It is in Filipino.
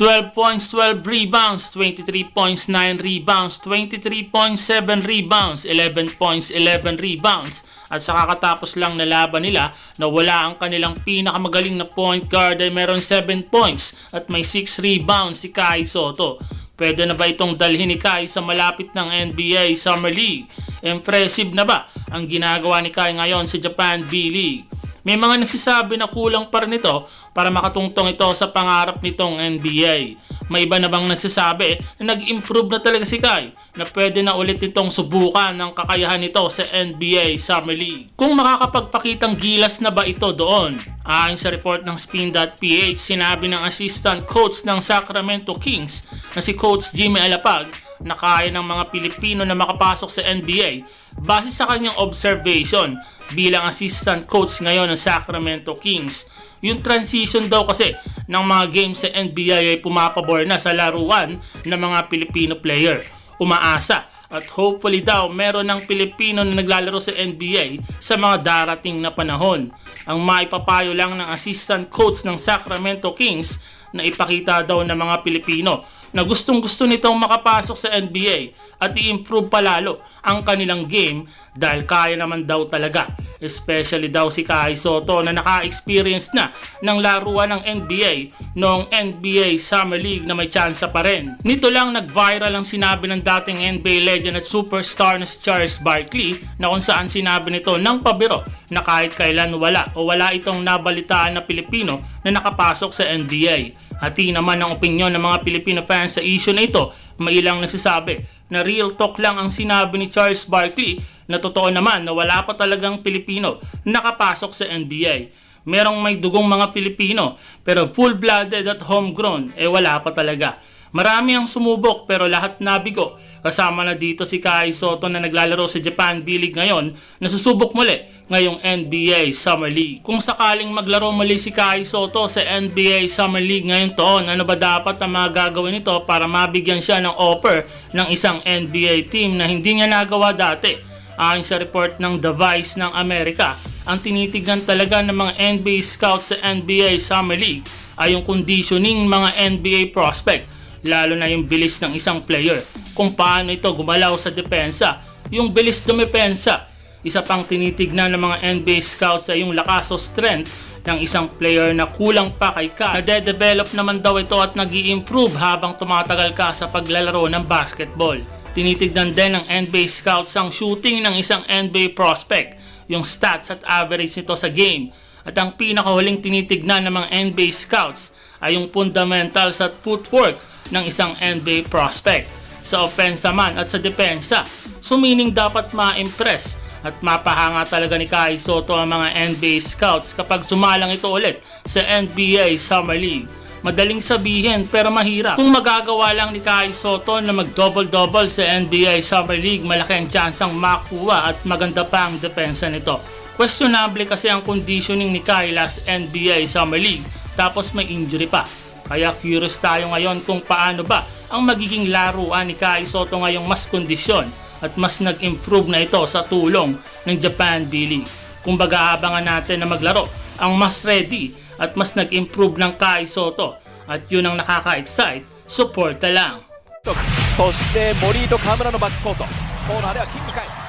12 points, 12 rebounds, 23 points, 9 rebounds, 23.7 rebounds, 11 points, 11 rebounds. At sa kakatapos lang na laban nila na wala ang kanilang pinakamagaling na point guard ay meron 7 points at may 6 rebounds si Kai Sotto. Pwede na ba itong dalhin ni Kai sa malapit ng NBA Summer League? Impressive na ba ang ginagawa ni Kai ngayon sa Japan B-League? May mga nagsasabi na kulang pa rin ito para makatungtong ito sa pangarap nitong NBA. May iba na bang nagsasabi na nag-improve na talaga si Kai na pwede na ulit itong subukan ng kakayahan nito sa NBA Summer League. Kung makakapagpakitang gilas na ba ito doon? Ayon sa report ng Spin.ph, sinabi ng assistant coach ng Sacramento Kings na si Coach Jimmy Alapag na kaya ng mga Pilipino na makapasok sa NBA base sa kanyang observation bilang assistant coach ngayon ng Sacramento Kings. Yung transition daw kasi ng mga games sa NBA ay pumapabor na sa laruan ng mga Pilipino player. Umaasa at hopefully daw meron ng Pilipino na naglalaro sa NBA sa mga darating na panahon. Ang maipapayo lang ng assistant coach ng Sacramento Kings na ipakita daw ng mga Pilipino na gustong-gusto nitong makapasok sa NBA at i-improve palalo ang kanilang game dahil kaya naman daw talaga. Especially daw si Kai Sotto na naka-experience na ng laruan ng NBA noong NBA Summer League na may tsansa pa rin. Nito lang nag-viral ang sinabi ng dating NBA legend at superstar na si Charles Barkley na kung saan sinabi nito ng pabiro na kahit kailan wala itong nabalitaan na Pilipino na nakapasok sa NBA. Hati naman ang opinyon ng mga Filipino fans sa issue na ito. May ilang nagsasabi na real talk lang ang sinabi ni Charles Barkley na totoo naman na wala pa talagang Pilipino nakapasok sa NBA. Merong may dugong mga Pilipino pero full-blooded at homegrown wala pa talaga. Marami ang sumubok pero lahat nabigo. Kasama na dito si Kai Sotto na naglalaro sa Japan B-League ngayon na susubok muli ngayong NBA Summer League. Kung sakaling maglaro muli si Kai Sotto sa NBA Summer League ngayong taon, ano ba dapat ang mga gagawin nito para mabigyan siya ng offer ng isang NBA team na hindi niya nagawa dati? Ayon sa report ng The Vice ng Amerika, ang tinitignan talaga ng mga NBA scouts sa NBA Summer League ay yung conditioning mga NBA prospect, lalo na yung bilis ng isang player, kung paano ito gumalaw sa depensa, yung bilis dumepensa. Isa pang tinitignan ng mga NBA scouts ay yung lakas o strength ng isang player na kulang pa kay Kai. Nade-develop naman daw ito at nag-i-improve habang tumatagal ka sa paglalaro ng basketball. Tinitignan din ng NBA scouts ang shooting ng isang NBA prospect, yung stats at average nito sa game. At ang pinakahuling tinitignan ng mga NBA scouts ay yung fundamentals at footwork ng isang NBA prospect. Sa opensa man at sa depensa, sumining dapat ma-impress at mapahanga talaga ni Kai Sotto ang mga NBA scouts kapag sumalang ito ulit sa NBA Summer League. Madaling sabihin pero mahirap. Kung magagawa lang ni Kai Sotto na mag-double-double sa NBA Summer League, malaki ang tsansang makuha at maganda pa ang depensa nito. Questionable kasi ang conditioning ni Kai last NBA Summer League tapos may injury pa. Kaya curious tayo ngayon kung paano ba ang magiging laruan ni Kai Sotto ngayong mas kondisyon at mas nag-improve na ito sa tulong ng Japan B-League. Kung baga abangan natin na maglaro ang mas ready at mas nag-improve ng Kai Sotto at yun ang nakaka-excite, suporta lang. そして森と河村のバックコートコーナーではキングカイ